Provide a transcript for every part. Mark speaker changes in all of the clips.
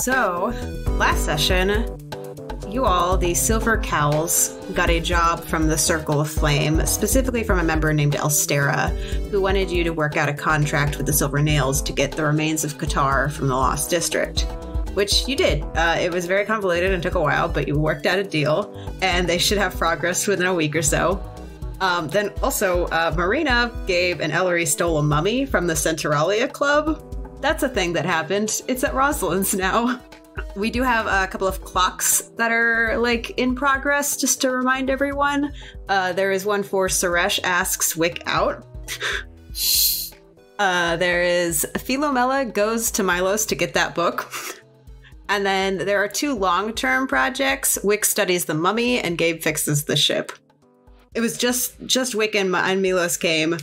Speaker 1: So, last session, you all, the Silver Cowls, got a job from the Circle of Flame, specifically from a member named Elstera, who wanted you to work out a contract with the Silver Nails to get the remains of Qatar from the Lost District. Which you did. It was very convoluted and took a while, but you worked out a deal, and they should have progress within a week or so. Then also, Mirena, Gabe, and Ellery stole a mummy from the Centralia Club. That's a thing that happened. It's at Rosalind's now. We do have a couple of clocks that are, like, in progress, just to remind everyone. There is one for Suresh asks Wick out. There is Philomena goes to Milos to get that book. And then there are two long-term projects. Wick studies the mummy and Gabe fixes the ship. It was just Wick and Milos came.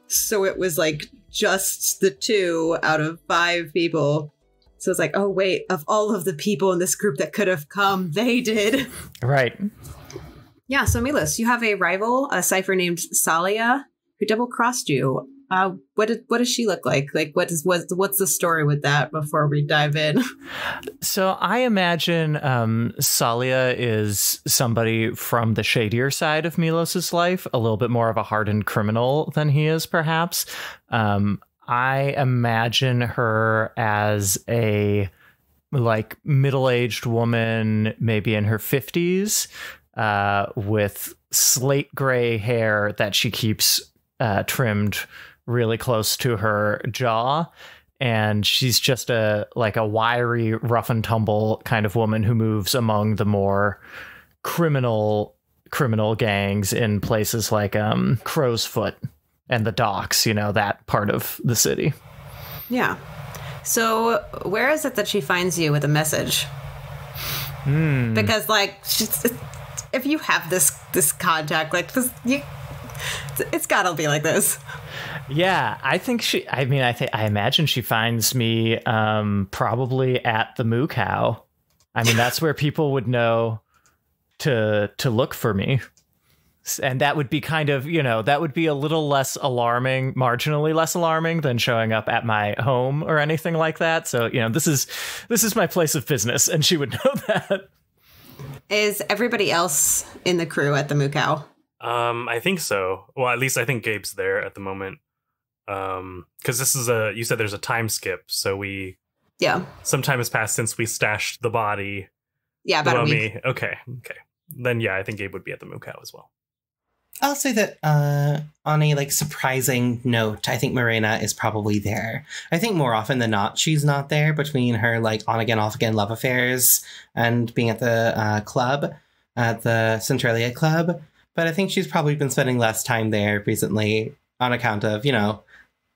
Speaker 1: So it was like just the two out of 5 people. So it's like, oh wait, of all of the people in this group that could have come, they did.
Speaker 2: Right.
Speaker 1: Yeah, so Milos, you have a rival, a cipher named Salia, who double-crossed you. What does she look like? Like, what's the story with that before we dive in?
Speaker 2: So I imagine Salia is somebody from the shadier side of Milos's life, a little bit more of a hardened criminal than he is, perhaps. I imagine her as a like middle-aged woman, maybe in her 50s, with slate gray hair that she keeps trimmed really close to her jaw, and she's just a wiry, rough and tumble kind of woman who moves among the more criminal gangs in places like Crow's Foot and the docks, you know, that part of the city.
Speaker 1: Yeah. So where is it that she finds you with a message? Because like, if you have this contact, like this, it's gotta be like this.
Speaker 2: Yeah, I imagine she finds me probably at the Moo Cow. I mean, that's where people would know to look for me. And that would be kind of, you know, that would be a little less alarming, marginally less alarming than showing up at my home or anything like that. So, you know, this is my place of business, and she would know that.
Speaker 1: Is everybody else in the crew at the Moo Cow?
Speaker 3: I think so. Well, at least I think Gabe's there at the moment. Because this is you said there's a time skip, so some time has passed since we stashed the body.
Speaker 1: Yeah, about a week.
Speaker 3: Okay. Then yeah, I think Gabe would be at the Moo Cow as well.
Speaker 4: I'll say that on a surprising note, I think Mirena is probably there. I think more often than not, she's not there between her on again, off again love affairs and being at the club, at the Centralia Club. But I think she's probably been spending less time there recently on account of, you know,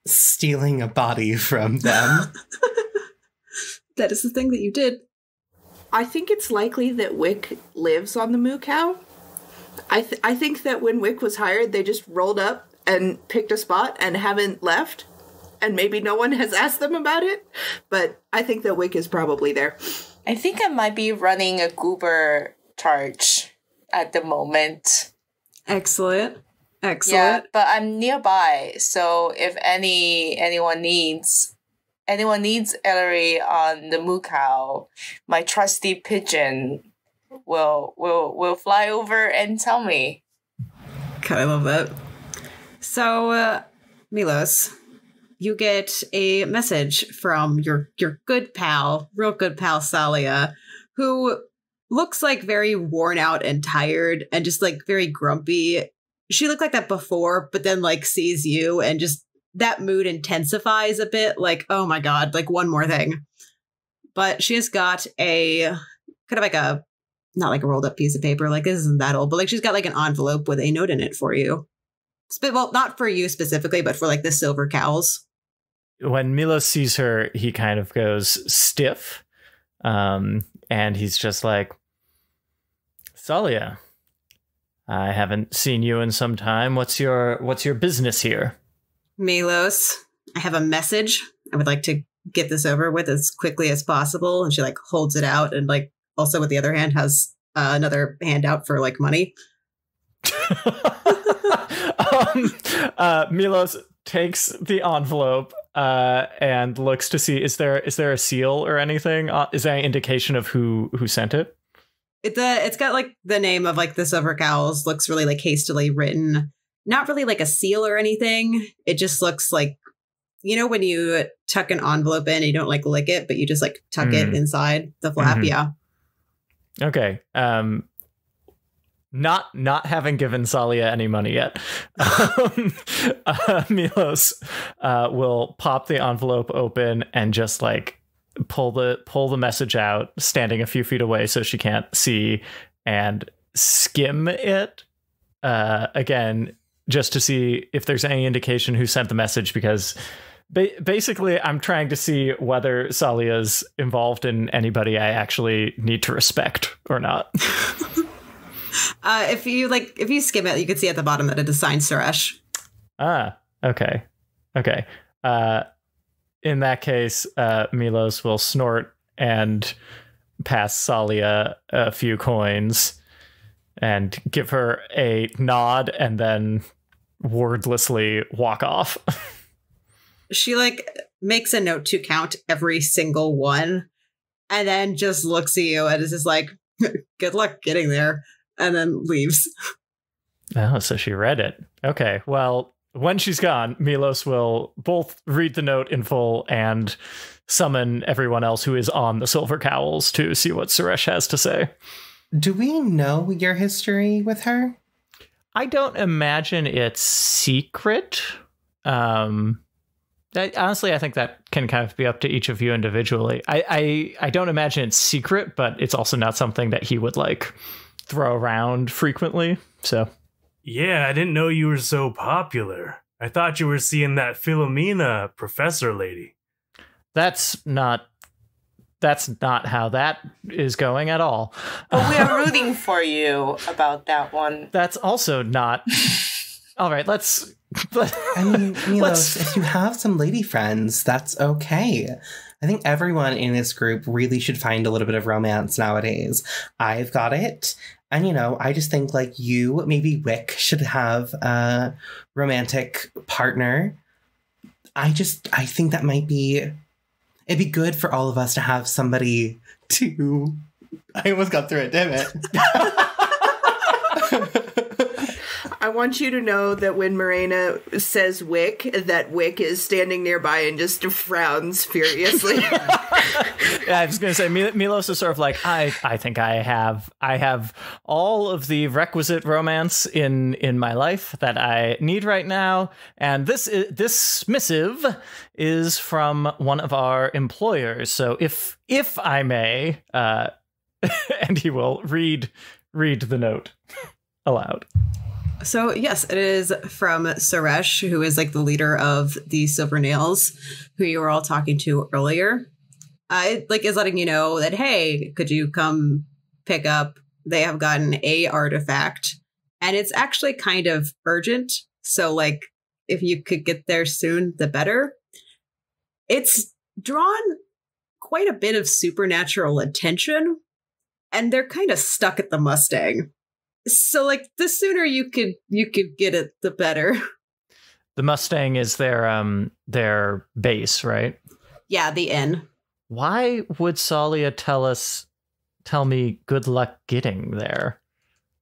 Speaker 4: stealing a body from them.
Speaker 1: That is the thing that you did.
Speaker 5: I think it's likely that Wick lives on the Moo Cow. I think that when Wick was hired, they just rolled up and picked a spot and haven't left. And maybe no one has asked them about it. But I think that Wick is probably there.
Speaker 6: I think I might be running a goober charge at the moment.
Speaker 1: Excellent.
Speaker 6: Yeah, but I'm nearby, so if anyone needs Ellery on the Moo Cow, my trusty pigeon will fly over and tell me.
Speaker 1: God, I love that. So, Milos, you get a message from your good pal, real good pal Salia, who looks like very worn out and tired and just like very grumpy. She looked like that before, but then like sees you and just that mood intensifies a bit. Like, oh my God, like one more thing. But she has got a kind of like not like a rolled up piece of paper. Like this isn't that old, but like she's got like an envelope with a note in it for you. Well, not for you specifically, but for like the Silver Cowls.
Speaker 2: When Milos sees her, he kind of goes stiff. And he's just like, Salia, I haven't seen you in some time. What's your business here?
Speaker 1: Milos, I have a message. I would like to get this over with as quickly as possible. And she like holds it out and like also with the other hand has another handout for like money.
Speaker 2: Milos takes the envelope and looks to see, is there a seal or anything? Is there any indication of who sent it?
Speaker 1: It's got like the name of like the Silver Cowls, looks really like hastily written. Not really like a seal or anything. It just looks like, you know, when you tuck an envelope in, you don't like lick it, but you just like tuck it inside the flap. Yeah.
Speaker 2: Okay. Not having given Salia any money yet, Milos will pop the envelope open and just like pull the message out, standing a few feet away so she can't see, and skim it again just to see if there's any indication who sent the message, because basically I'm trying to see whether Salia's involved in anybody I actually need to respect or not.
Speaker 1: If you skim it, you can see at the bottom that it is signed Suresh.
Speaker 2: Okay. In that case, Milos will snort and pass Salia a few coins and give her a nod and then wordlessly walk off.
Speaker 1: She like makes a note to count every single one and then just looks at you and is just like, good luck getting there, and then leaves.
Speaker 2: Oh, so she read it. Okay, well, when she's gone, Milos will both read the note in full and summon everyone else who is on the Silver Cowls to see what Suresh has to say.
Speaker 4: Do we know your history with her?
Speaker 2: I don't imagine it's secret. Honestly, I think that can kind of be up to each of you individually. I don't imagine it's secret, but it's also not something that he would like throw around frequently. So,
Speaker 3: yeah, I didn't know you were so popular. I thought you were seeing that Philomena professor lady.
Speaker 2: That's not how that is going at all.
Speaker 6: But we are rooting for you about that one.
Speaker 2: That's also not. All right,
Speaker 4: I mean, Milos, if you have some lady friends, that's okay. I think everyone in this group really should find a little bit of romance nowadays. I've got it. And, you know, I just think like you, maybe Wick, should have a romantic partner. I think that it'd be good for all of us to have somebody to... I almost got through it, damn it.
Speaker 5: I want you to know that when Mirena says Wick, that Wick is standing nearby and just frowns furiously.
Speaker 2: Yeah, I was going to say, Milos is sort of like, I think I have all of the requisite romance in my life that I need right now, and this missive is from one of our employers. So if I may, and he will read the note aloud.
Speaker 1: So, yes, it is from Suresh, who is like the leader of the Silver Nails, who you were all talking to earlier. It like is letting you know that, hey, could you come pick up? They have gotten a artifact, and it's actually kind of urgent. So, like, if you could get there soon, the better. It's drawn quite a bit of supernatural attention, and they're kind of stuck at the Mustang. So, like, the sooner you could get it, the better.
Speaker 2: The Mustang is their base, right?
Speaker 1: Yeah, the inn.
Speaker 2: Why would Salia tell me good luck getting there?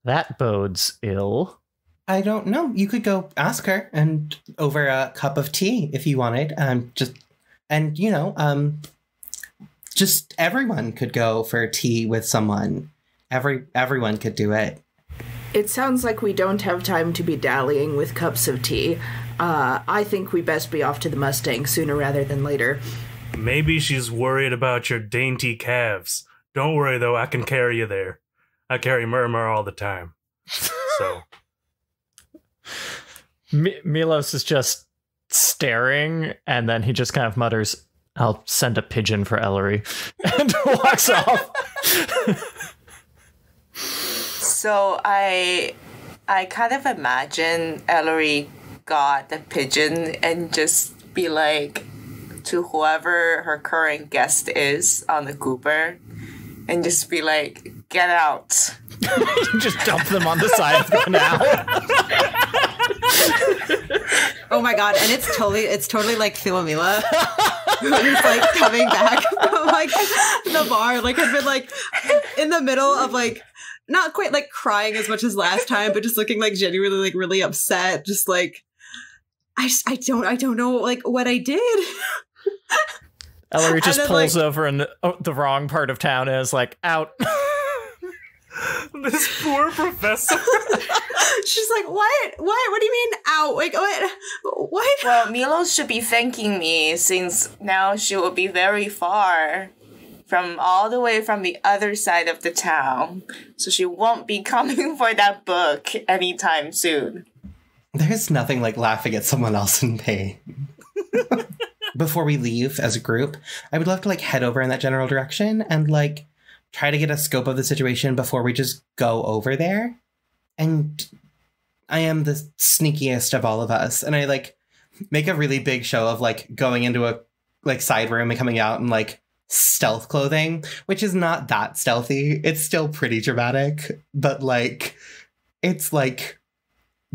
Speaker 2: That bodes ill.
Speaker 4: I don't know. You could go ask her and over a cup of tea if you wanted. Just everyone could go for tea with someone. Everyone could do it.
Speaker 5: It sounds like we don't have time to be dallying with cups of tea. I think we best be off to the Mustang sooner rather than later.
Speaker 3: Maybe she's worried about your dainty calves. Don't worry, though. I can carry you there. I carry Murmur all the time. So.
Speaker 2: Milos is just staring, and then he just kind of mutters, "I'll send a pigeon for Ellery," and walks off.
Speaker 6: So I kind of imagine Ellery got the pigeon and just be like to whoever her current guest is on the Cooper and just be like, get out.
Speaker 2: Just dump them on the side of the canal.
Speaker 1: Oh my god, and it's totally like Philomena. Who's like coming back from like the bar, like had been like in the middle of like not quite like crying as much as last time, but just looking like genuinely like really upset, just like I don't know like what I did.
Speaker 2: Ellery just pulls over in the wrong part of town and is like, out.
Speaker 3: This poor professor.
Speaker 1: She's like, what do you mean out? Like, what?
Speaker 6: Well, Milos should be thanking me, since now she will be very far from all the way from the other side of the town. So she won't be coming for that book anytime soon.
Speaker 4: There's nothing like laughing at someone else in pain. Before we leave as a group, I would love to like head over in that general direction and like try to get a scope of the situation before we just go over there. And I am the sneakiest of all of us. And I like make a really big show of like going into a like side room and coming out in like stealth clothing, which is not that stealthy. It's still pretty dramatic, but like it's like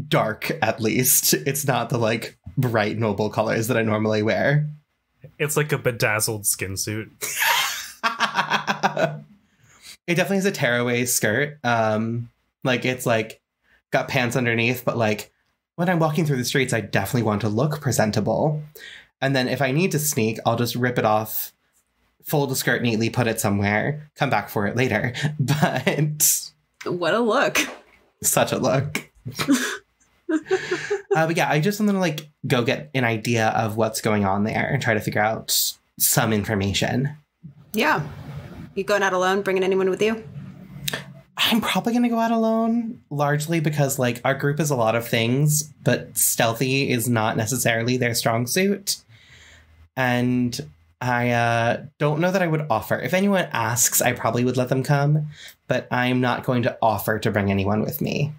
Speaker 4: dark at least. It's not the like bright noble colors that I normally wear.
Speaker 3: It's like a bedazzled skin suit.
Speaker 4: It definitely has a tearaway skirt. Like it's like got pants underneath, but like when I'm walking through the streets, I definitely want to look presentable. And then if I need to sneak, I'll just rip it off, fold the skirt neatly, put it somewhere, come back for it later. But
Speaker 1: what a look.
Speaker 4: Such a look. But yeah, I just want to like go get an idea of what's going on there and try to figure out some information.
Speaker 1: Yeah. You going out alone, bringing anyone with you?
Speaker 4: I'm probably going to go out alone, largely because like our group is a lot of things, but stealthy is not necessarily their strong suit. And I don't know that I would offer. If anyone asks, I probably would let them come, but I'm not going to offer to bring anyone with me.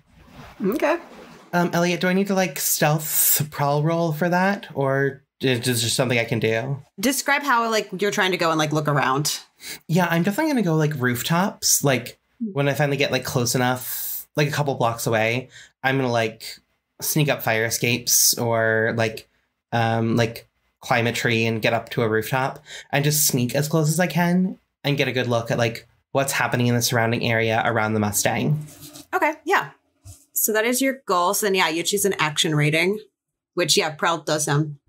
Speaker 1: Okay.
Speaker 4: Elliot, do I need to like stealth prowl roll for that? Or is it just something I can do?
Speaker 1: Describe how like you're trying to go and like look around.
Speaker 4: Yeah, I'm definitely going to go like rooftops. Like when I finally get like close enough, like a couple blocks away, I'm going to like sneak up fire escapes or like climb a tree and get up to a rooftop and just sneak as close as I can and get a good look at like what's happening in the surrounding area around the Mustang.
Speaker 1: Okay, yeah. So that is your goal. So then, yeah, you choose an action rating, which, yeah, prowl does sound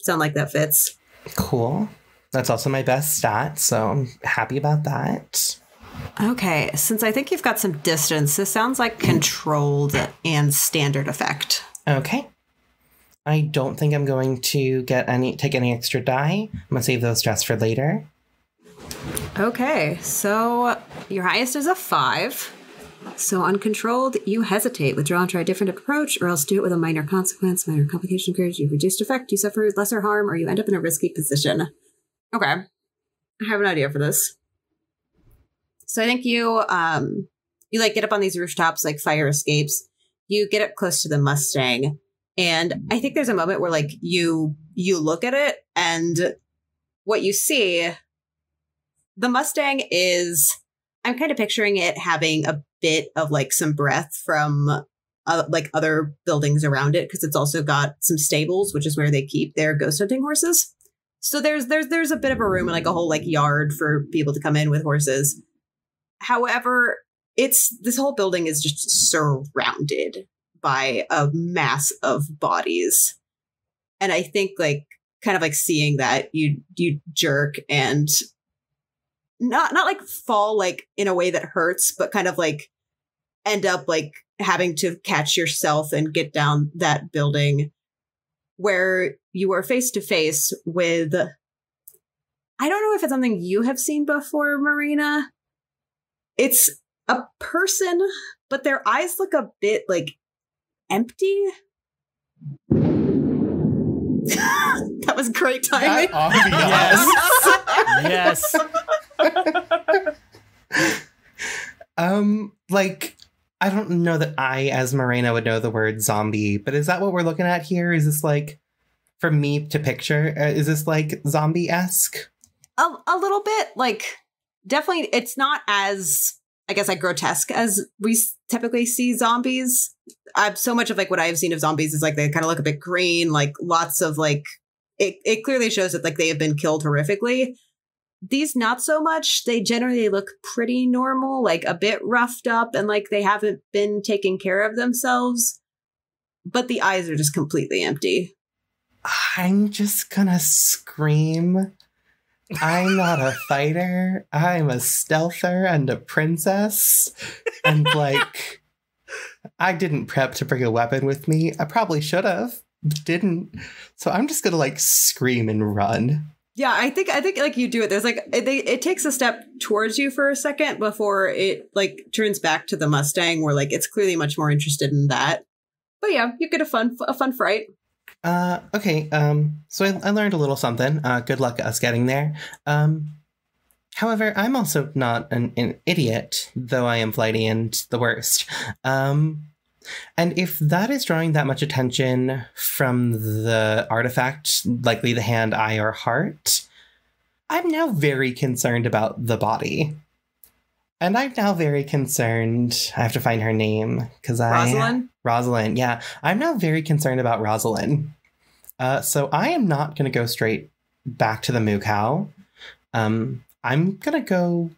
Speaker 1: like that fits.
Speaker 4: Cool. That's also my best stat, so I'm happy about that.
Speaker 1: Okay, since I think you've got some distance, this sounds like controlled and standard effect.
Speaker 4: Okay. I don't think I'm going to take any extra die. I'm going to save those just for later.
Speaker 1: Okay, so your highest is a 5. So uncontrolled, you hesitate, withdraw and try a different approach, or else do it with a minor consequence, minor complication occurs, you reduced effect, you suffer lesser harm, or you end up in a risky position. Okay, I have an idea for this. So I think you like get up on these rooftops, like fire escapes. You get up close to the Mustang, and I think there's a moment where like you look at it, and what you see, the Mustang is, I'm kind of picturing it having a bit of like some breath from like other buildings around it, because it's also got some stables, which is where they keep their ghost hunting horses. So there's a bit of a room and like a whole like yard for people to come in with horses. However, this whole building is just surrounded by a mass of bodies. And I think like kind of like seeing that you jerk and not like fall like in a way that hurts, but kind of like end up like having to catch yourself and get down that building, where you are face to face with, I don't know if it's something you have seen before, Mirena. It's a person, but their eyes look a bit like empty. That was great timing.
Speaker 2: Yes.
Speaker 4: Like, I don't know that I, as Mirena, would know the word zombie, but is that what we're looking at here? Is this like, for me to picture, is this like zombie-esque?
Speaker 1: A little bit, like, definitely, it's not as I guess, like grotesque as we typically see zombies. So much of like what I've seen of zombies is like they kind of look a bit green, like lots of like it clearly shows that like they have been killed horrifically. These not so much. They generally look pretty normal, like a bit roughed up and like they haven't been taking care of themselves. But the eyes are just completely empty.
Speaker 4: I'm just gonna scream. I'm not a fighter. I'm a stealther and a princess. And like, I didn't prep to bring a weapon with me. I probably should have, but didn't. So I'm just gonna like scream and run.
Speaker 1: Yeah, I think like you do it. There's like it takes a step towards you for a second before it like turns back to the Mustang, where like it's clearly much more interested in that. But yeah, you get a fun fright.
Speaker 4: Okay. So I learned a little something. Good luck us getting there. However, I'm also not an idiot, though I am flighty and the worst. And if that is drawing that much attention from the artifact, likely the hand, eye, or heart, I'm now very concerned about the body. And I'm now very concerned. I have to find her name because Rosalind. Yeah, I'm now very concerned about Rosalind. So I am not going to go straight back to the moo cow. I'm going to go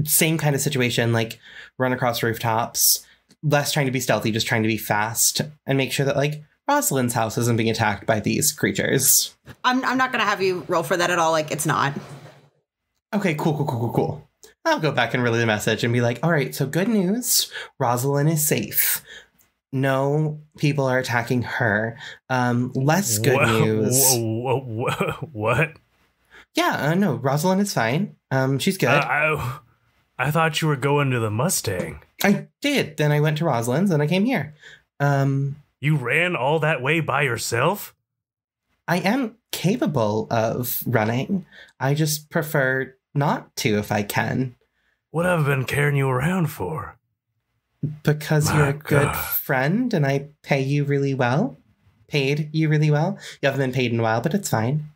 Speaker 4: same kind of situation, like run across rooftops. Less trying to be stealthy, just trying to be fast and make sure that like Rosalind's house isn't being attacked by these creatures.
Speaker 1: I'm not gonna have you roll for that at all. Like it's not.
Speaker 4: Okay, cool. I'll go back and relay the message and be like, all right, so good news. Rosalind is safe. No people are attacking her. Less good news.
Speaker 3: What?
Speaker 4: Yeah, no, Rosalind is fine. She's good.
Speaker 3: I thought you were going to the Mustang.
Speaker 4: I did. Then I went to Rosalind's and I came here.
Speaker 3: You ran all that way by yourself?
Speaker 4: I am capable of running. I just prefer not to if I can.
Speaker 3: What have I been carrying you around for?
Speaker 4: Because you're a good friend and I pay you really well. Paid you really well. You haven't been paid in a while, but it's fine.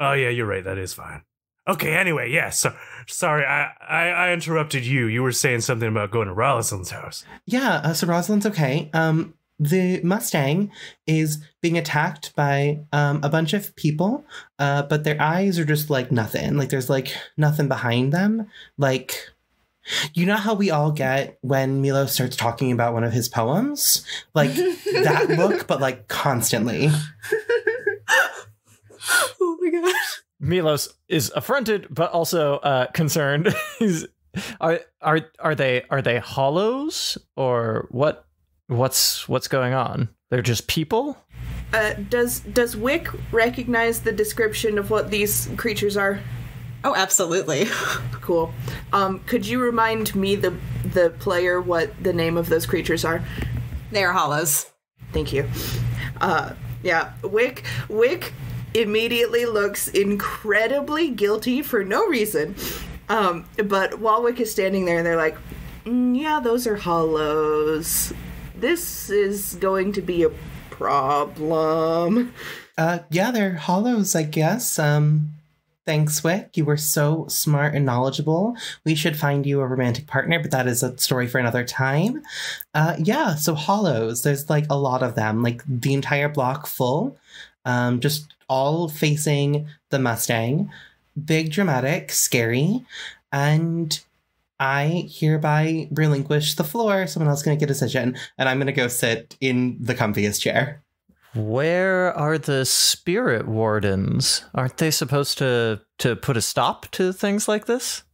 Speaker 3: Oh, yeah, you're right. That is fine. Okay, anyway, yes. So, sorry, I interrupted you. You were saying something about going to Rosalind's house.
Speaker 4: Yeah, so Rosalind's okay. The Mustang is being attacked by a bunch of people, but their eyes are just like nothing. Like there's like nothing behind them. Like, you know how we all get when Milos starts talking about one of his poems? Like that look, but like constantly.
Speaker 1: Oh my gosh.
Speaker 2: Milos is affronted, but also concerned. Are they hollows or what? What's going on? They're just people?
Speaker 5: Does Wick recognize the description of what these creatures are?
Speaker 1: Oh, absolutely.
Speaker 5: Cool. Could you remind me, the player, what the name of those creatures are?
Speaker 1: They are hollows.
Speaker 5: Thank you. Yeah, Wick immediately looks incredibly guilty for no reason. But while Wick is standing there, they're like, yeah, those are hollows. This is going to be a problem.
Speaker 4: Yeah, they're hollows, I guess. Thanks, Wick. You were so smart and knowledgeable. We should find you a romantic partner, but that is a story for another time. Yeah, so hollows. There's like a lot of them, like the entire block full. Just all facing the Mustang. Big, dramatic, scary. And I hereby relinquish the floor. Someone else going to get a decision. And I'm going to go sit in the comfiest chair.
Speaker 2: Where are the spirit wardens? Aren't they supposed to put a stop to things like this?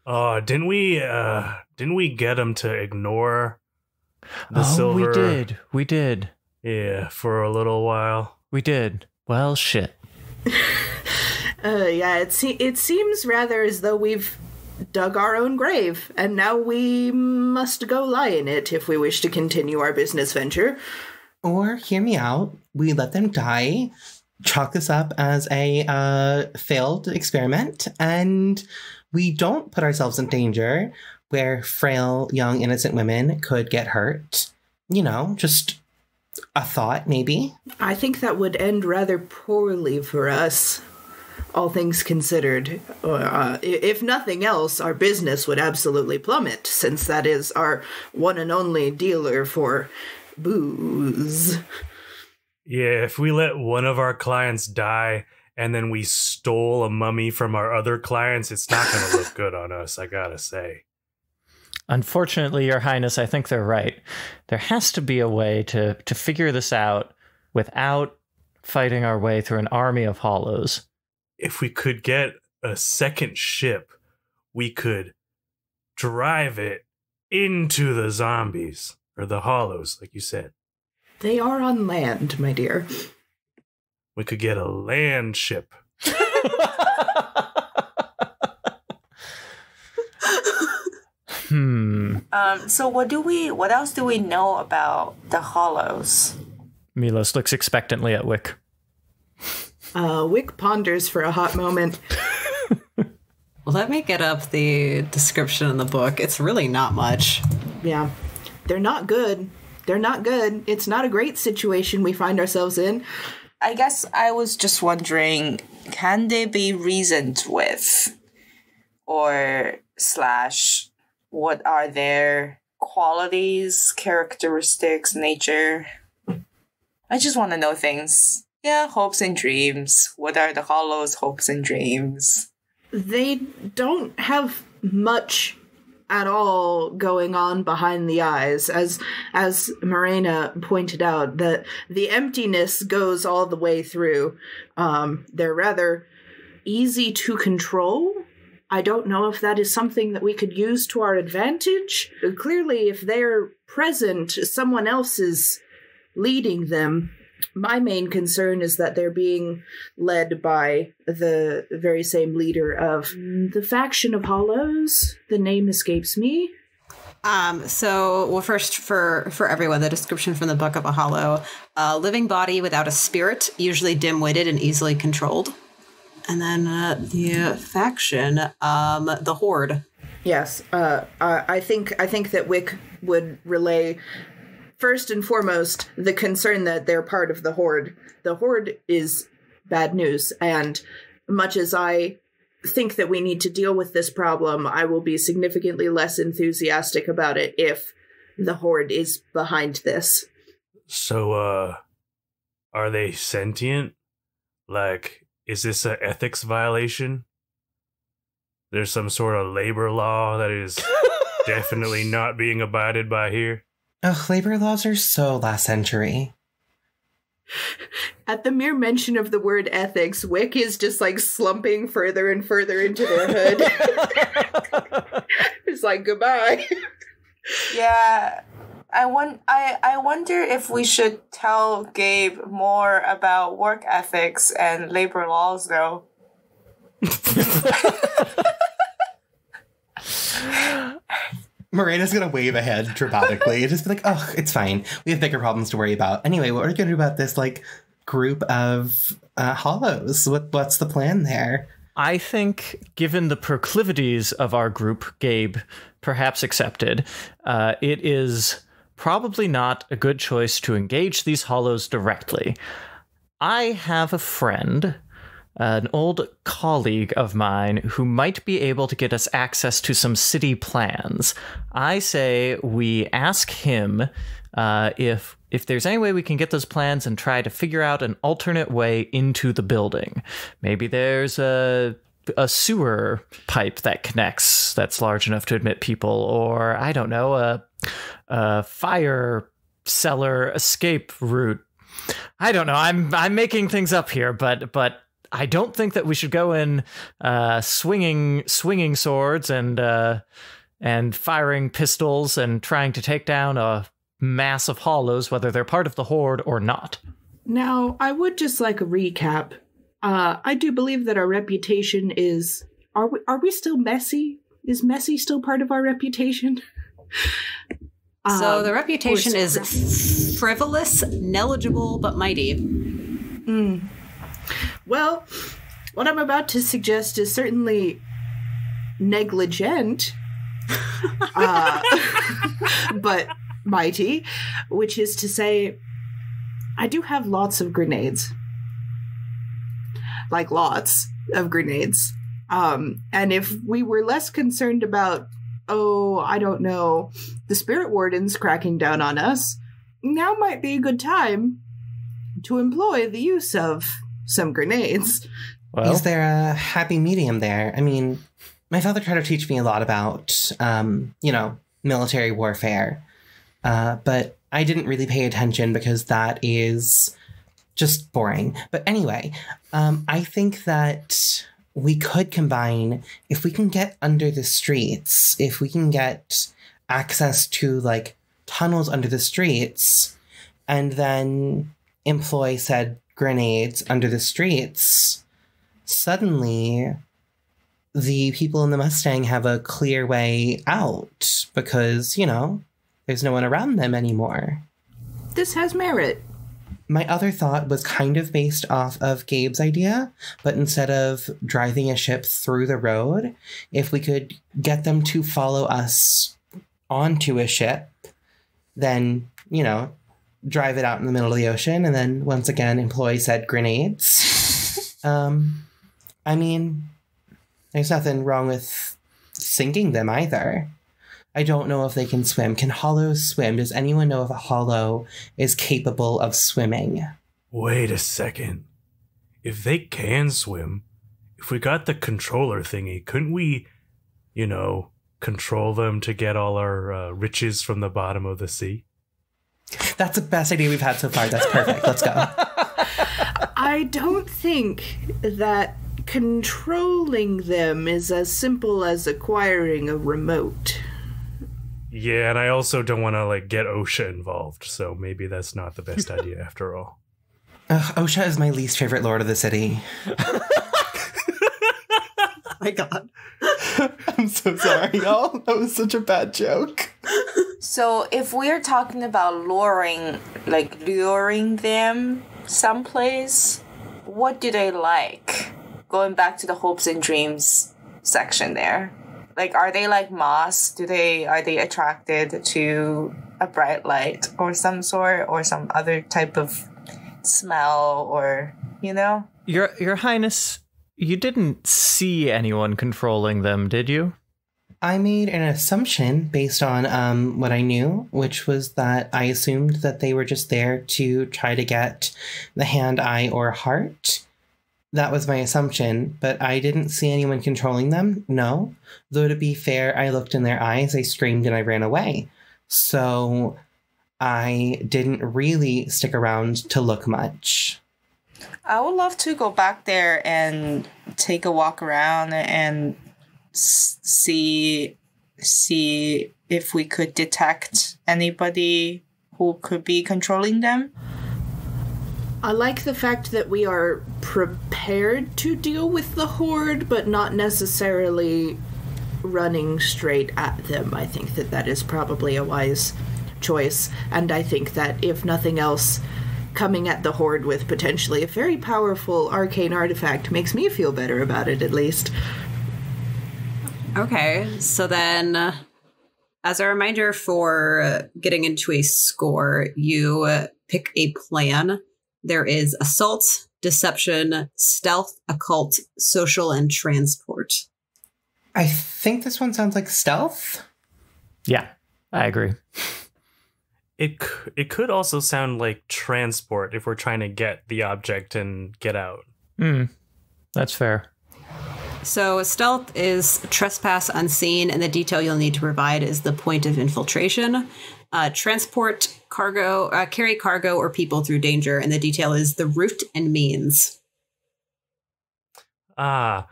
Speaker 3: Didn't we get them to ignore the silver?
Speaker 2: We did.
Speaker 3: Yeah, for a little while.
Speaker 2: We did. Well, shit.
Speaker 5: Yeah, it seems rather as though we've dug our own grave, and now we must go lie in it if we wish to continue our business venture.
Speaker 4: Or, hear me out, we let them die, chalk this up as a failed experiment, and we don't put ourselves in danger where frail, young, innocent women could get hurt. You know, just a thought, maybe.
Speaker 5: I think that would end rather poorly for us. all things considered. If nothing else, our business would absolutely plummet, since that is our one and only dealer for booze.
Speaker 3: Yeah, if we let one of our clients die and then we stole a mummy from our other clients, it's not going to look good on us, I gotta say.
Speaker 2: Unfortunately, Your Highness, I think they're right. There has to be a way to figure this out without fighting our way through an army of hollows.
Speaker 3: If we could get a second ship, we could drive it into the zombies, or the hollows, like you said.
Speaker 5: They are on land, my dear.
Speaker 3: We could get a land ship.
Speaker 6: So what else do we know about the hollows?
Speaker 2: Milos looks expectantly at Wick.
Speaker 5: Wick ponders for a hot moment.
Speaker 1: Let me get up the description in the book. It's really not much.
Speaker 5: Yeah. They're not good. They're not good. It's not a great situation we find ourselves in.
Speaker 6: I guess I was just wondering, can they be reasoned with? Or / what are their qualities, characteristics, nature? I just want to know things. Yeah, hopes and dreams. What are the hollows' hopes and dreams?
Speaker 5: They don't have much at all going on behind the eyes. As Mirena pointed out, that the emptiness goes all the way through. They're rather easy to control. I don't know if that is something that we could use to our advantage. Clearly, if they're present, someone else is leading them. My main concern is that they're being led by the very same leader of the faction of Hollows. The name escapes me.
Speaker 1: First, for everyone, the description from the Book of a Hollow: a living body without a spirit, usually dim-witted and easily controlled. And then the faction, the Horde.
Speaker 5: Yes, I think that Wick would relay, first and foremost, the concern that they're part of the Horde. The Horde is bad news, and much as I think that we need to deal with this problem, I will be significantly less enthusiastic about it if the Horde is behind this.
Speaker 3: So, are they sentient? Like, is this an ethics violation? There's some sort of labor law that is definitely not being abided by here?
Speaker 4: Oh, labor laws are so last century.
Speaker 5: At the mere mention of the word ethics, Wick is just like slumping further and further into their hood. It's like, goodbye.
Speaker 6: Yeah. I wonder if we should tell Gabe more about work ethics and labor laws, though.
Speaker 4: Mirena's gonna wave ahead dramatically and just be like, oh, it's fine. We have bigger problems to worry about. Anyway, what are we gonna do about this, like, group of hollows? What's the plan there?
Speaker 2: I think, given the proclivities of our group, Gabe, perhaps accepted, it is probably not a good choice to engage these hollows directly. I have a friend, an old colleague of mine, who might be able to get us access to some city plans. I say we ask him if there's any way we can get those plans and try to figure out an alternate way into the building. Maybe there's a sewer pipe that connects that's large enough to admit people, or I don't know, a fire cellar escape route. I don't know. I'm making things up here, but I don't think that we should go in swinging swords and firing pistols and trying to take down a mass of hollows, whether they're part of the Horde or not.
Speaker 5: Now, I would just like a recap. I do believe that our reputation is... Are we still messy? Is messy still part of our reputation?
Speaker 1: So the reputation is frivolous, negligible, but mighty.
Speaker 5: Well, what I'm about to suggest is certainly negligent, but mighty, which is to say, I do have lots of grenades. Like lots. of grenades. And if we were less concerned about, I don't know, the spirit wardens cracking down on us, now might be a good time to employ the use of some grenades.
Speaker 2: Well,
Speaker 4: is there a happy medium there? I mean, my father tried to teach me a lot about, military warfare, but I didn't really pay attention because that is just boring. But anyway, I think that we could combine, if we can get under the streets, if we can get access to, like, tunnels under the streets, and then employ said grenades under the streets, suddenly the people in the Mustang have a clear way out because, there's no one around them anymore.
Speaker 5: This has merit.
Speaker 4: My other thought was kind of based off of Gabe's idea, but instead of driving a ship through the road, if we could get them to follow us onto a ship, then, drive it out in the middle of the ocean, and then once again employ said grenades. I mean, there's nothing wrong with sinking them either. I don't know if they can swim. Can hollows swim? Does anyone know if a hollow is capable of swimming?
Speaker 3: Wait a second. If they can swim, if we got the controller thingy, couldn't we, control them to get all our riches from the bottom of the sea?
Speaker 4: That's the best idea we've had so far. That's perfect. Let's go.
Speaker 5: I don't think that controlling them is as simple as acquiring a remote.
Speaker 3: Yeah, and I also don't want to, get OSHA involved, so maybe that's not the best idea after all.
Speaker 4: OSHA is my least favorite lord of the city.
Speaker 1: My God.
Speaker 4: I'm so sorry, y'all. That was such a bad joke.
Speaker 6: So if we're talking about luring them someplace, what do they like? Going back to the hopes and dreams section there. Are they like moths? Are they attracted to a bright light or some sort, or some other type of smell, or,
Speaker 2: Your Highness, you didn't see anyone controlling them, did you?
Speaker 4: I made an assumption based on what I knew, which was that I assumed that they were just there to try to get the hand, eye, or heart. That was my assumption, but I didn't see anyone controlling them, no. Though to be fair, I looked in their eyes, I screamed, and I ran away. So I didn't really stick around to look much.
Speaker 6: I would love to go back there and take a walk around and see if we could detect anybody who could be controlling them.
Speaker 5: I like the fact that we are prepared to deal with the horde, but not necessarily running straight at them. I think that is probably a wise choice, and I think that if nothing else, coming at the horde with potentially a very powerful arcane artifact makes me feel better about it, at least.
Speaker 1: Okay, so then, as a reminder for getting into a score, you pick a plan. There is assault, deception, stealth, occult, social, and transport.
Speaker 4: I think this one sounds like stealth.
Speaker 2: Yeah, I agree.
Speaker 3: It could also sound like transport if we're trying to get the object and get out.
Speaker 2: That's fair.
Speaker 1: So stealth is trespass unseen, and the detail you'll need to provide is the point of infiltration. Transport, cargo, carry cargo or people through danger, and the detail is the route and means.
Speaker 5: I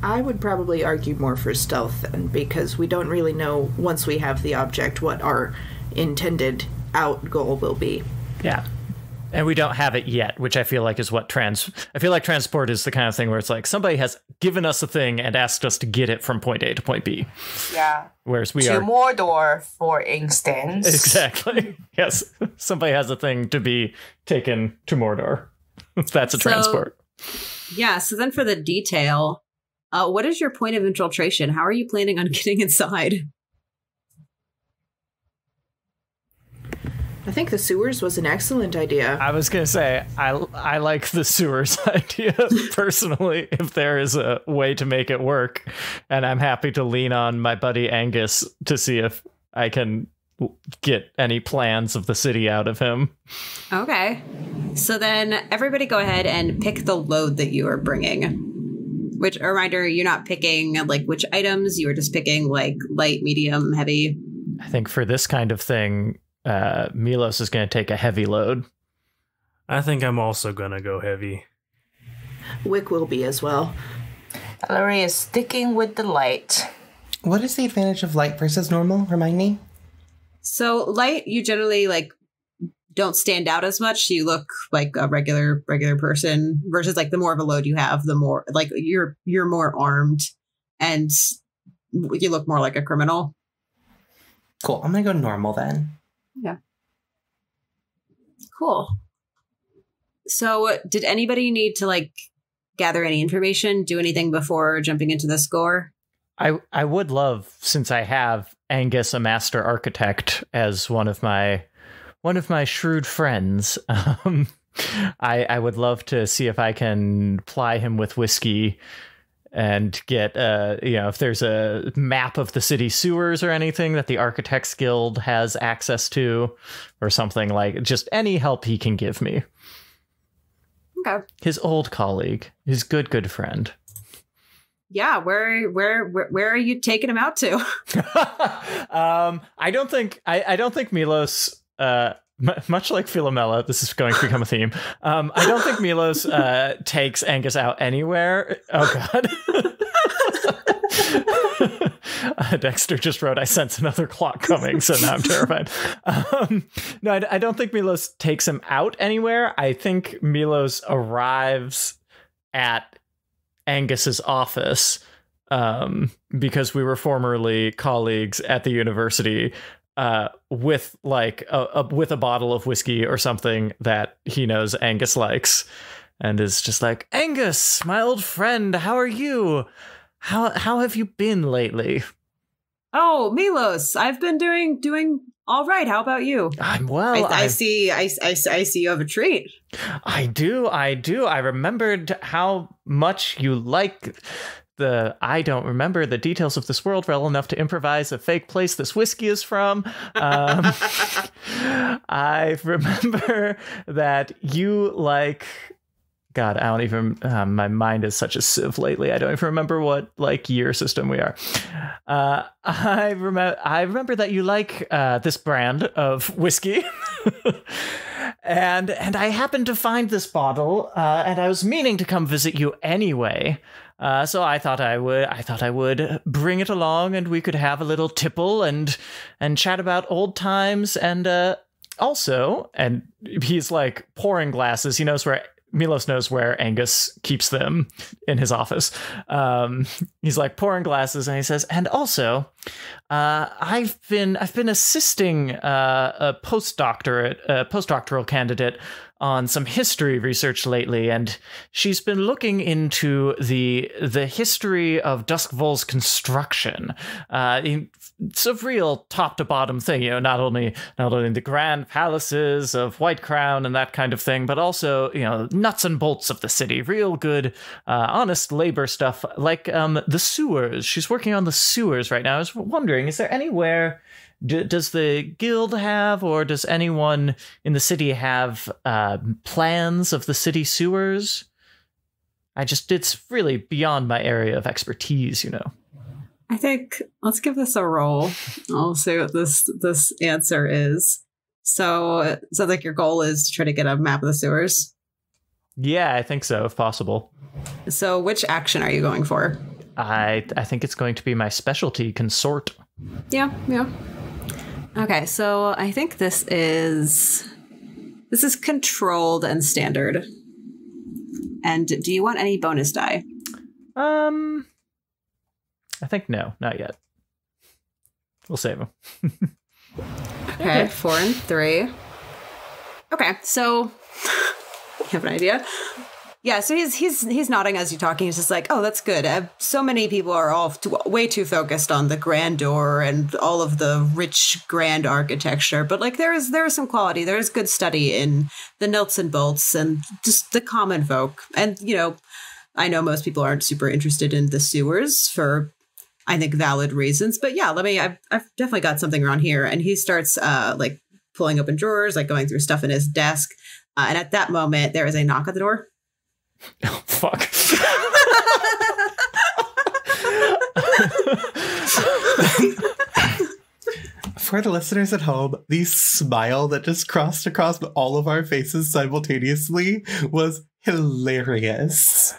Speaker 5: would probably argue more for stealth then, because we don't really know, once we have the object, what our intended out goal will be.
Speaker 2: Yeah. And we don't have it yet, which I feel like is what I feel like transport is the kind of thing where it's like somebody has given us a thing and asked us to get it from point A to point B.
Speaker 6: Yeah.
Speaker 2: Whereas we
Speaker 6: to
Speaker 2: are
Speaker 6: Mordor, for instance.
Speaker 2: Exactly. Yes. Somebody has a thing to be taken to Mordor. That's a transport.
Speaker 1: Yeah. So then for the detail, what is your point of infiltration? How are you planning on getting inside?
Speaker 5: I think the sewers was an excellent idea.
Speaker 2: I was going to say, I like the sewers idea personally, if there is a way to make it work. And I'm happy to lean on my buddy Angus to see if I can get any plans of the city out of him.
Speaker 1: Okay. So then everybody go ahead and pick the load that you are bringing. Which, a reminder, you're not picking like which items, you are just picking like light, medium, heavy.
Speaker 2: I think for this kind of thing, Milos is going to take a heavy load.
Speaker 3: I think I'm also going to go heavy.
Speaker 5: Wick will be as well.
Speaker 6: Ellery is sticking with the light.
Speaker 4: What is the advantage of light versus normal? Remind me.
Speaker 1: So light, you generally like don't stand out as much. You look like a regular person versus like the more of a load you have, the more like you're more armed and you look more like a criminal.
Speaker 4: Cool. I'm going to go normal then.
Speaker 1: Yeah. Cool. So did anybody need to like gather any information, do anything before jumping into the score?
Speaker 2: I would love, since I have Angus, a master architect, as one of my shrewd friends, I would love to see if I can ply him with whiskey and get, if there's a map of the city sewers or anything that the Architects Guild has access to, or something like just any help he can give me.
Speaker 1: Okay.
Speaker 2: His old colleague, his good friend.
Speaker 1: Yeah, where are you taking him out to?
Speaker 2: I don't think Milos, much like Philomena, this is going to become a theme. I don't think Milos takes Angus out anywhere. Oh God. Dexter just wrote, I sense another clock coming, so now I'm terrified. No, I don't think Milos takes him out anywhere. I think Milos arrives at Angus's office because we were formerly colleagues at the university with like with a bottle of whiskey or something that he knows Angus likes, and is just like, Angus, my old friend, how are you? How have you been lately?
Speaker 1: Oh, Milos, I've been doing all right. How about you?
Speaker 2: I'm well.
Speaker 1: I see you have a treat.
Speaker 2: I do. I remembered how much you like I don't remember the details of this world well enough to improvise a fake place this whiskey is from. I remember that you like... God, I don't even... my mind is such a sieve lately. I don't even remember what like year system we are. I remember that you like this brand of whiskey. And I happened to find this bottle, and I was meaning to come visit you anyway. So I thought I would bring it along, and we could have a little tipple and chat about old times, and also, and he's like pouring glasses. Milos knows where Angus keeps them in his office. He's like pouring glasses, and he says, and also, I've been assisting a postdoctoral candidate on some history research lately, and she's been looking into the history of Duskvol's construction. It's a real top to bottom thing, not only the grand palaces of White Crown and that kind of thing, but also, nuts and bolts of the city, real good, honest labor stuff, like the sewers. She's working on the sewers right now. I was wondering, is there anywhere... Does the guild have, or does anyone in the city have plans of the city sewers? It's really beyond my area of expertise,
Speaker 1: I think let's give this a roll. I'll see what this answer is. So like your goal is to try to get a map of the sewers?
Speaker 2: Yeah, I think so, if possible.
Speaker 1: So which action are you going for?
Speaker 2: I think it's going to be my specialty, consort.
Speaker 1: Yeah. Okay, so I think this is controlled and standard. And do you want any bonus die?
Speaker 2: I think no, not yet. We'll save them.
Speaker 1: Okay, 4 and 3. Okay, so you have an idea. Yeah, so he's nodding as you're talking. He's just like, oh, that's good. So many people are all way too focused on the grandeur and all of the rich, grand architecture. But like, there is some quality. There is good study in the nuts and bolts and just the common folk. And, you know, I know most people aren't super interested in the sewers for, I think, valid reasons. But yeah, I've definitely got something around here. And he starts like pulling open drawers, like going through stuff in his desk. And at that moment, there is a knock at the door.
Speaker 2: Oh, fuck.
Speaker 4: For the listeners at home, the smile that just crossed across all of our faces simultaneously was hilarious.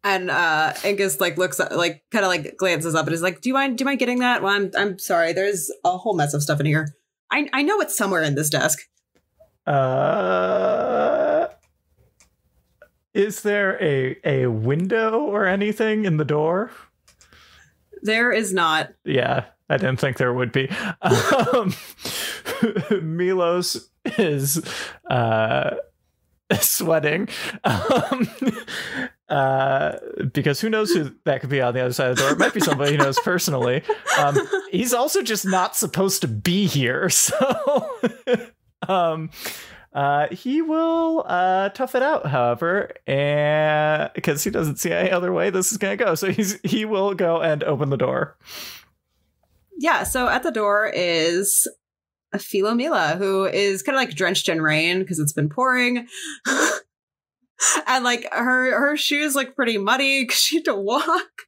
Speaker 1: And Angus like looks up, like kind of like glances up and is like, "Do you mind getting that?" Well, I'm sorry. There's a whole mess of stuff in here. I know it's somewhere in this desk.
Speaker 2: Is there a window or anything in the door?
Speaker 1: There is not.
Speaker 2: Yeah, I didn't think there would be. Milos is sweating because who knows who that could be on the other side of the door. It might be somebody he knows personally. He's also just not supposed to be here, so he will tough it out, however, and because he doesn't see any other way this is gonna go, so he will go and open the door.
Speaker 1: Yeah, so at the door is a Philomena who is kind of like drenched in rain because it's been pouring. And like her shoes look pretty muddy because she had to walk.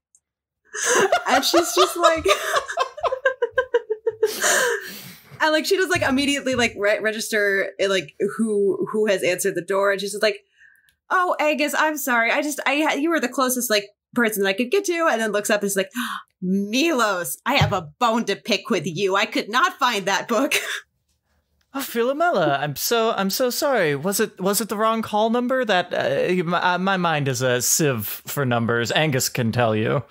Speaker 1: And she's just like and like she does like immediately like register like who has answered the door, and she's just like, "Oh, Angus, I'm sorry. You were the closest like person that I could get to," and then looks up and is like, "Milos, I have a bone to pick with you. I could not find that book."
Speaker 2: Oh, Philomena, I'm so sorry. Was it the wrong call number? That my mind is a sieve for numbers. Angus can tell you.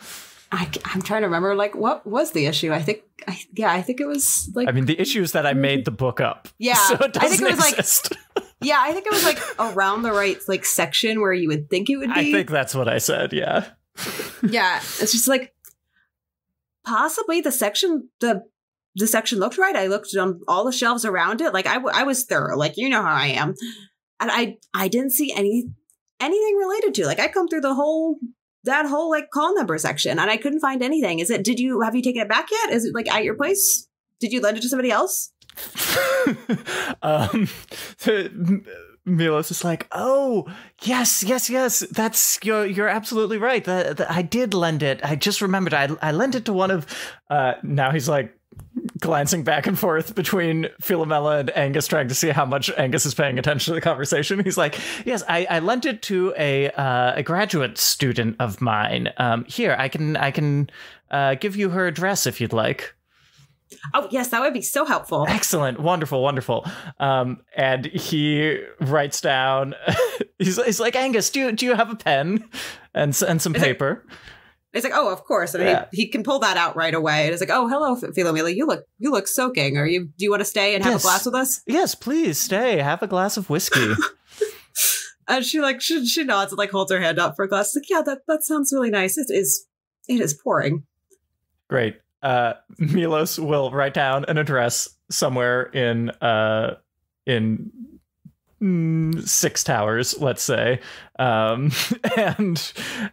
Speaker 1: I'm trying to remember, like, what was the issue? I think it was like.
Speaker 2: I mean, the issue is that I made the book up.
Speaker 1: Yeah,
Speaker 2: so it doesn't
Speaker 1: I think it was
Speaker 2: exist.
Speaker 1: like. Yeah, I think it was like around the right like section where you would think it would be.
Speaker 2: I think that's what I said. Yeah.
Speaker 1: Yeah, it's just like possibly the section looked right. I looked on all the shelves around it. Like I was thorough. Like, you know how I am, and I didn't see anything related to. Like, I come through that whole like call number section and I couldn't find anything. Have you taken it back yet? Is it like at your place? Did you lend it to somebody else?
Speaker 2: Milos is like, "Oh, yes. That's you're absolutely right. I did lend it. I just remembered. I lent it to one of." Now he's like glancing back and forth between Philomena and Angus, trying to see how much Angus is paying attention to the conversation. He's like, "Yes, I lent it to a graduate student of mine. Here, I can give you her address if you'd like."
Speaker 1: Oh, yes, that would be so helpful.
Speaker 2: Excellent. Wonderful. And he writes down, he's like, "Angus, do you have a pen and some paper?"
Speaker 1: It's like, "Oh, of course." I mean, he can pull that out right away. And it's like, "Oh, hello, Philomena. You look soaking. Do you want to stay and have a glass with us?"
Speaker 2: "Yes, please stay. Have a glass of whiskey."
Speaker 1: And she nods and like holds her hand up for a glass. Like, "Yeah, that sounds really nice. It is pouring."
Speaker 2: Great. Milos will write down an address somewhere in 6 towers, let's say, and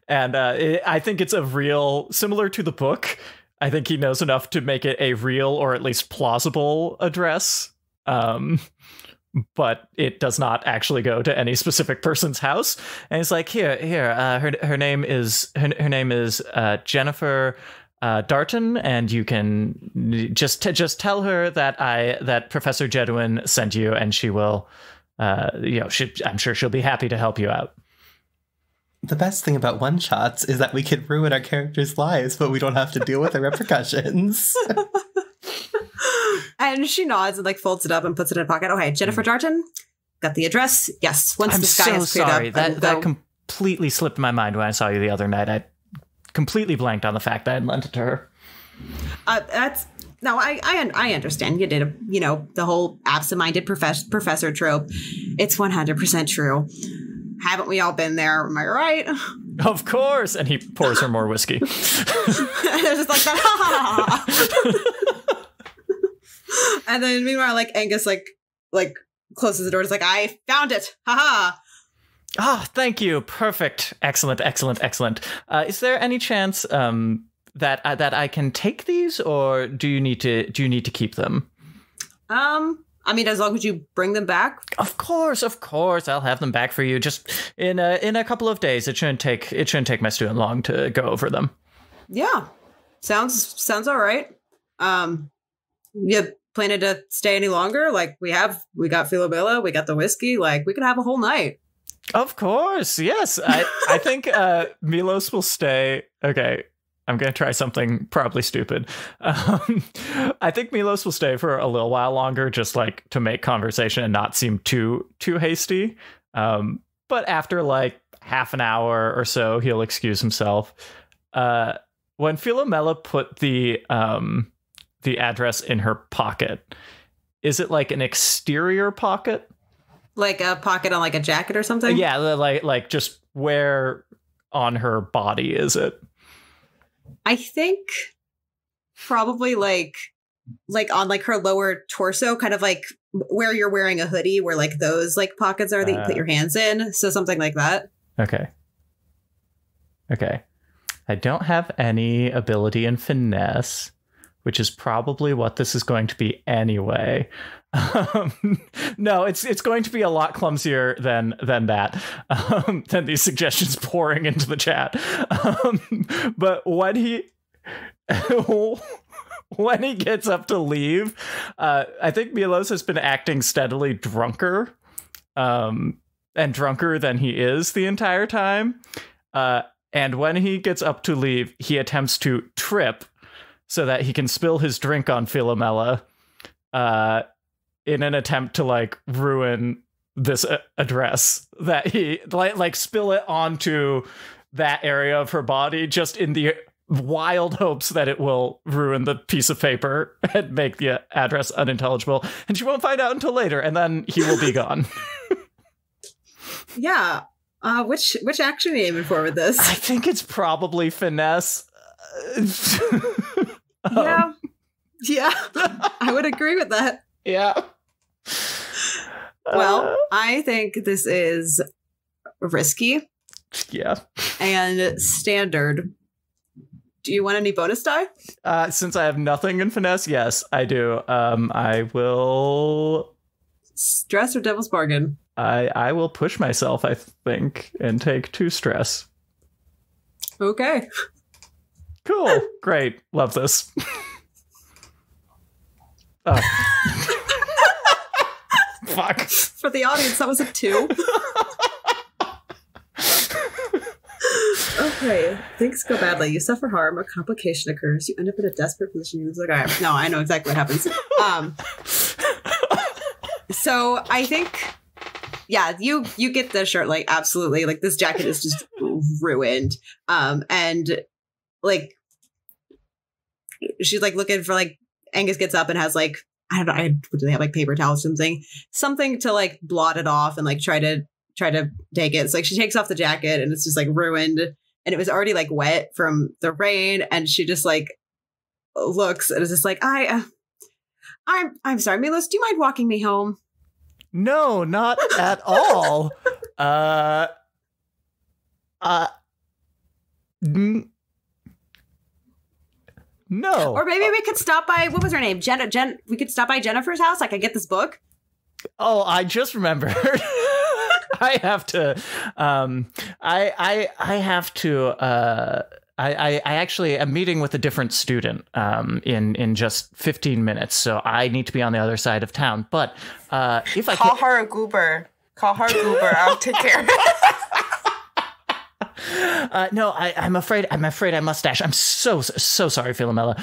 Speaker 2: I think it's a real, similar to the book. I think he knows enough to make it a real or at least plausible address, but it does not actually go to any specific person's house. And it's like, here, her name is Jennifer Darton, and you can just tell her that Professor Jeduin sent you, and she will, I'm sure she'll be happy to help you out.
Speaker 4: The best thing about one-shots is that we can ruin our characters' lives, but we don't have to deal with the repercussions.
Speaker 1: And she nods and like folds it up and puts it in her pocket. "Oh, hey, Jennifer Darton, got the address. Yes, once the sky is cleared
Speaker 2: sorry.
Speaker 1: up."
Speaker 2: That completely slipped my mind when I saw you the other night. I completely blanked on the fact that I'd lent it to her.
Speaker 1: No, I understand. You did, the whole absent-minded professor trope. It's 100% true. Haven't we all been there? Am I right?
Speaker 2: Of course. And he pours her more whiskey.
Speaker 1: There's just like that. Ha, ha, ha. And then meanwhile, like Angus, like closes the door. It's like, I found it. Ha ha.
Speaker 2: Ah, thank you. Perfect. Excellent. Is there any chance that I can take these, or do you need to keep them?
Speaker 1: I mean, as long as you bring them back.
Speaker 2: Of course. I'll have them back for you. Just in a couple of days. It shouldn't take my student long to go over them.
Speaker 1: Yeah, sounds all right. You planning to stay any longer? Like we got Philomena, we got the whiskey. Like we could have a whole night.
Speaker 2: Of course, yes. I think Milos will stay. Okay, I'm going to try something probably stupid. I think Milos will stay for a little while longer, just like to make conversation and not seem too hasty. But after like half an hour or so, he'll excuse himself. When Philomena put the address in her pocket, is it like an exterior pocket?
Speaker 1: Like a pocket on like a jacket or something?
Speaker 2: Yeah, like just where on her body is it?
Speaker 1: I think probably like on like her lower torso, kind of like where you're wearing a hoodie, where like those like pockets are that you put your hands in. So something like that. Okay. I don't have any ability in finesse, which is probably what this is going to be anyway. No, it's going to be a lot clumsier than that, than these suggestions pouring into the chat. But when he gets up to leave, I think Milos has been acting steadily drunker, and drunker than he is the entire time. And when he gets up to leave, he attempts to trip so that he can spill his drink on Philomena, in an attempt to like ruin this address, that he like spill it onto that area of her body, just in the wild hopes that it will ruin the piece of paper and make the address unintelligible, and she won't find out until later, and then he will be gone. Yeah. Which action are you aiming for with this? I think it's probably finesse. Yeah, I would agree with that. Yeah. Well, I think this is risky. Yeah. And standard. Do you want any bonus die? Since I have nothing in finesse, yes, I do. I will... Stress or devil's bargain? I will push myself, I think, and take 2 stress. Okay. Cool. Great. Love this. Oh. Fuck. For the audience, that was a 2. Okay. Things go badly. You suffer harm. A complication occurs. You end up in a desperate position. You lose the guy. No, I know exactly what happens. So I think, yeah, you get the shirt, like, absolutely. Like, this jacket is just ruined. And like, she's like looking for, like, Angus gets up and has like, I don't know, do they have like paper towels or something to like blot it off and like try to take it. So like she takes off the jacket and it's just like ruined, and it was already like wet from the rain, and she just like looks and is just like, I'm sorry, Milos, do you mind walking me home? No, not at all. No. Or maybe we could stop by, what was her name? We could stop by Jennifer's house. I could get this book. Oh, I just remembered. I have to, I actually am meeting with a different student in just 15 minutes, so I need to be on the other side of town. But if I
Speaker 6: call her a goober, I'll take care of it.
Speaker 2: No, I'm afraid I must dash. I'm so sorry, Philomena.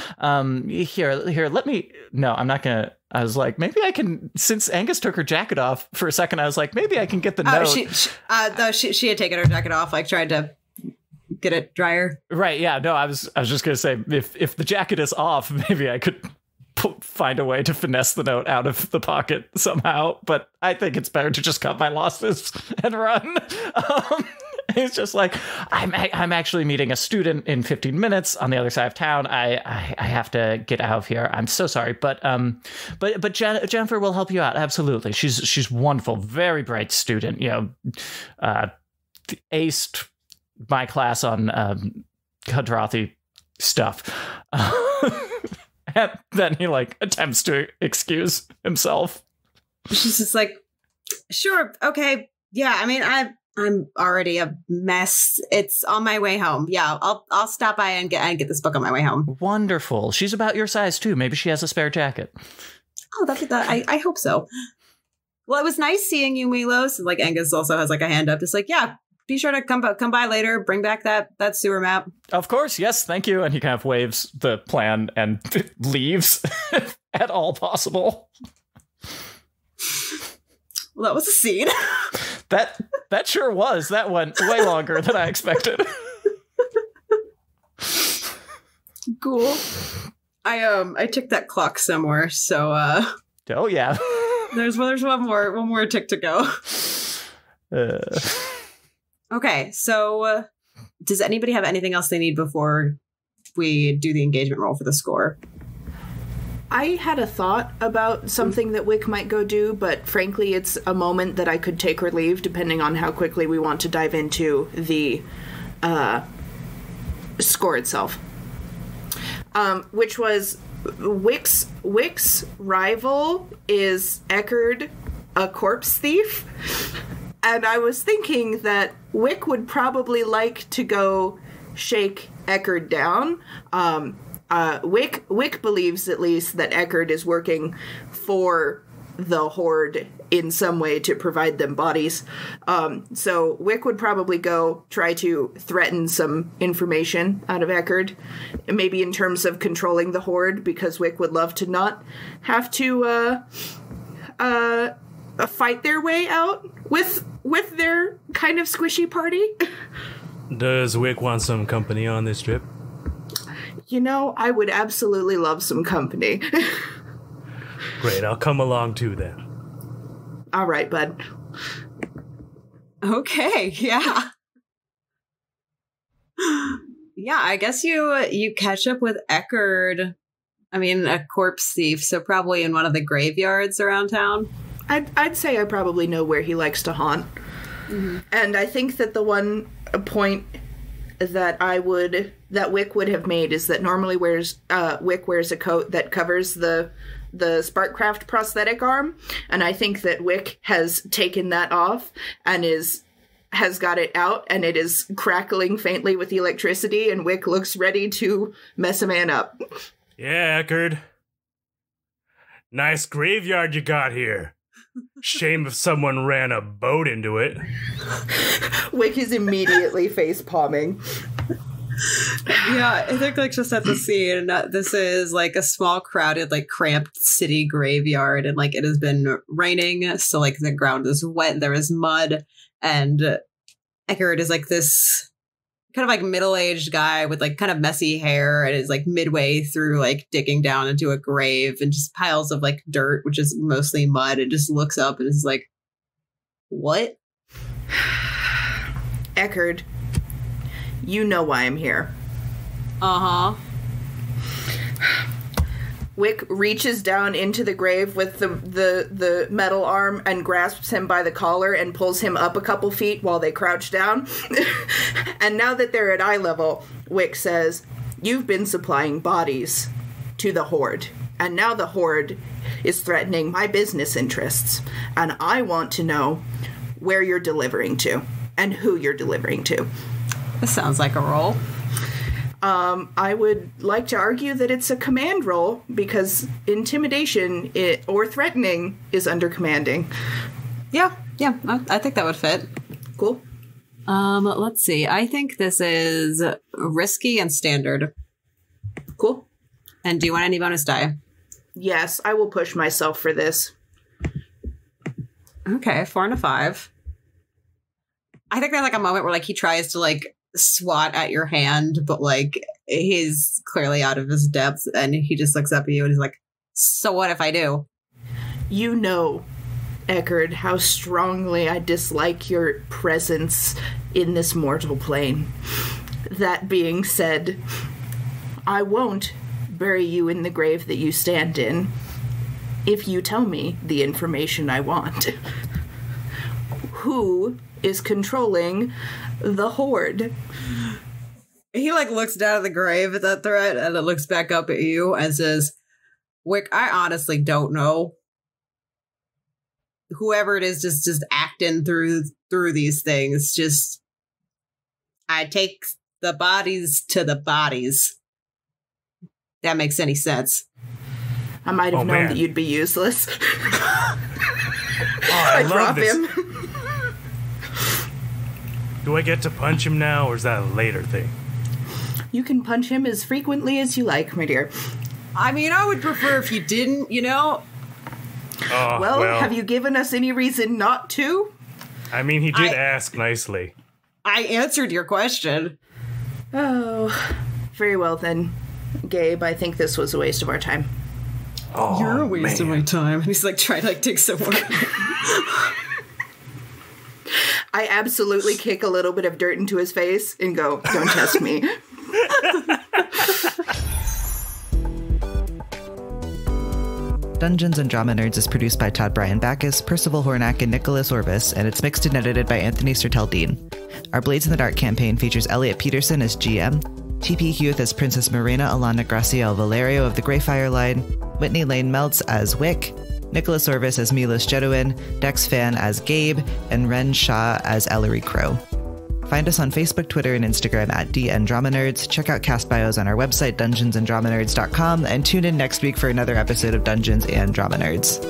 Speaker 2: Here, let me. No, I'm not gonna. I was like, maybe I can. Since Angus took her jacket off for a second, I was like, maybe I can get the note. She had taken her jacket off, like tried to get it drier. Right? Yeah. No, I was just gonna say, if the jacket is off, maybe I could find a way to finesse the note out of the pocket somehow, but I think it's better to just cut my losses and run. He's just like, I'm actually meeting a student in 15 minutes on the other side of town. I have to get out of here. I'm so sorry, but Jennifer will help you out. Absolutely, she's wonderful, very bright student. Aced my class on Hadrathi stuff. And then he attempts to excuse himself.
Speaker 1: She's just like, sure, okay, yeah. I mean, I'm already a mess. It's on my way home. Yeah, I'll stop by and get this book on my way home.
Speaker 2: Wonderful. She's about your size too. Maybe she has a spare jacket.
Speaker 1: Oh, I hope so. Well, it was nice seeing you, Milos. And Angus also has a hand up, just yeah. Be sure to come by later. Bring back that sewer map.
Speaker 2: Of course, yes, thank you. And he kind of waves the plan and leaves at all possible.
Speaker 1: Well, that was a scene.
Speaker 2: That sure was. That went way longer than I expected.
Speaker 1: Cool. I ticked that clock somewhere, so
Speaker 2: oh yeah.
Speaker 1: There's one more tick to go. Okay, so does anybody have anything else they need before we do the engagement roll for the score?
Speaker 5: I had a thought about something that Wick might go do, but frankly, it's a moment that I could take or leave depending on how quickly we want to dive into the score itself. Which was Wick's rival is Eckerd, a corpse thief. And I was thinking that Wick would probably like to go shake Eckerd down. Wick believes, at least, that Eckerd is working for the Horde in some way to provide them bodies. So Wick would probably go try to threaten some information out of Eckerd, maybe in terms of controlling the Horde, because Wick would love to not have to fight their way out with their kind of squishy party.
Speaker 3: Does Wick want some company on this trip?
Speaker 5: I would absolutely love some company.
Speaker 3: Great, I'll come along too then.
Speaker 5: All right, bud.
Speaker 1: Okay, yeah. Yeah, I guess you catch up with Eckerd. I mean, a corpse thief, so probably in one of the graveyards around town.
Speaker 5: I'd say I probably know where he likes to haunt. Mm-hmm. And I think that the one point that Wick would have made is that normally Wick wears a coat that covers the Sparkcraft prosthetic arm, and I think that Wick has taken that off and has got it out, and it is crackling faintly with electricity, and Wick looks ready to mess a man up.
Speaker 3: Yeah, Eckerd. Nice graveyard you got here. Shame if someone ran a boat into it.
Speaker 5: Wick is immediately face palming.
Speaker 1: Yeah, I think just at the scene, this is a small, crowded, cramped city graveyard, and it has been raining, so the ground is wet, there is mud, and Eckerd is this kind of middle-aged guy with kind of messy hair, and is midway through digging down into a grave, and just piles of dirt, which is mostly mud, and just looks up and is what?
Speaker 5: Eckerd, you know why I'm here.
Speaker 1: Uh-huh.
Speaker 5: Wick reaches down into the grave with the metal arm and grasps him by the collar and pulls him up a couple feet while they crouch down. And now that they're at eye level, Wick says, "You've been supplying bodies to the Horde, and now the Horde is threatening my business interests, and I want to know where you're delivering to and who you're delivering to."
Speaker 1: This sounds like a roll.
Speaker 5: I would like to argue that it's a command role, because intimidation or threatening is under commanding.
Speaker 1: Yeah, I think that would fit.
Speaker 5: Cool.
Speaker 1: Let's see. I think this is risky and standard.
Speaker 5: Cool.
Speaker 1: And do you want any bonus die?
Speaker 5: Yes, I will push myself for this.
Speaker 1: Okay, 4 and a 5. I think there's a moment where he tries to swat at your hand, but he's clearly out of his depth, and he just looks up at you and he's like, So what if I do?
Speaker 5: You know, Eckerd, how strongly I dislike your presence in this mortal plane. That being said, I won't bury you in the grave that you stand in if you tell me the information I want. Who is controlling the Horde?
Speaker 1: He looks down at the grave at that threat and then looks back up at you and says, Wick, I honestly don't know. Whoever it is just acting through these things. Just I take the bodies to the bodies. That makes any sense.
Speaker 5: I might have known that you'd be useless.
Speaker 3: I
Speaker 5: drop
Speaker 3: this.
Speaker 5: him.
Speaker 3: Do I get to punch him now, or is that a later thing?
Speaker 5: You can punch him as frequently as you like, my dear.
Speaker 1: I mean, I would prefer if you didn't, you know?
Speaker 5: Well, have you given us any reason not to?
Speaker 3: I mean, he did ask nicely.
Speaker 1: I answered your question.
Speaker 5: Oh, very well then. Gabe, I think this was a waste of our time.
Speaker 3: Oh,
Speaker 1: you're a waste of my time. He's trying to dig some more.
Speaker 5: I absolutely kick a little bit of dirt into his face and go, don't test me.
Speaker 7: Dungeons & Drama Nerds is produced by Todd Backus, Percival Hornak, and Nicholas Orvis, and it's mixed and edited by Anthony Sertel Dean. Our Blades in the Dark campaign features Elliot Peterson as GM, TP Huth as Princess Mirena, Alonda, Gracielle, Valerio of the Grayfire line, Whitney Lehn Meltz as Wick, Nicholas Orvis as Milos Jeduin, Dex Phan as Gabe, and Ren Shah as Ellery Crow. Find us on Facebook, Twitter, and Instagram at DN Drama Nerds. Check out cast bios on our website, dungeonsanddramanerds.com, and tune in next week for another episode of Dungeons and Drama Nerds.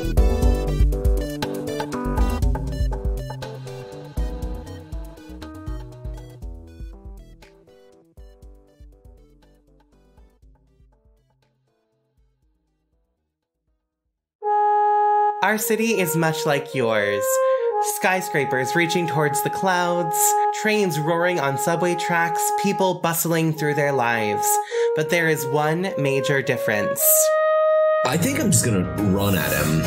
Speaker 4: Our city is much like yours. Skyscrapers reaching towards the clouds, trains roaring on subway tracks, people bustling through their lives. But there is one major difference.
Speaker 8: I think I'm just gonna run at him.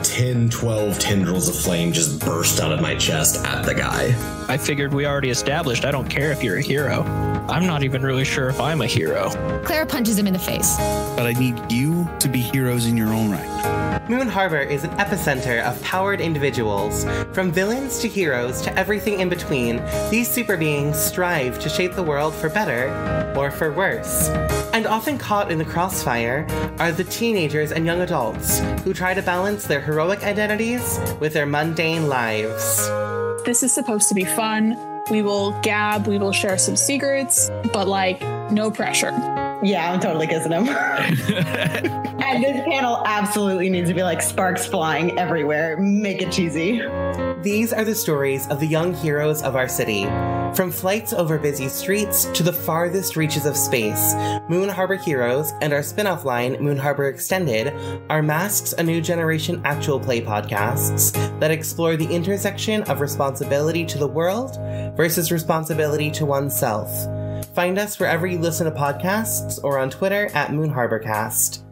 Speaker 8: 10, 12 tendrils of flame just burst out of my chest at the guy.
Speaker 9: I figured we already established I don't care if you're a hero. I'm not even really sure if I'm a hero.
Speaker 10: Claire punches him in the face.
Speaker 11: But I need you to be heroes in your own right.
Speaker 4: Moon Harbor is an epicenter of powered individuals. From villains to heroes to everything in between, these super beings strive to shape the world for better or for worse. And often caught in the crossfire are the teenagers and young adults who try to balance their heroic identities with their mundane lives.
Speaker 12: This is supposed to be fun. We will gab, we will share some secrets, but no pressure.
Speaker 13: Yeah, I'm totally kissing him. And this panel absolutely needs to be sparks flying everywhere. Make it cheesy.
Speaker 4: These are the stories of the young heroes of our city. From flights over busy streets to the farthest reaches of space, Moon Harbor Heroes and our spin-off line, Moon Harbor Extended, are Masks, a New Generation actual play podcasts that explore the intersection of responsibility to the world versus responsibility to oneself. Find us wherever you listen to podcasts or on Twitter at Moon Harbor Cast.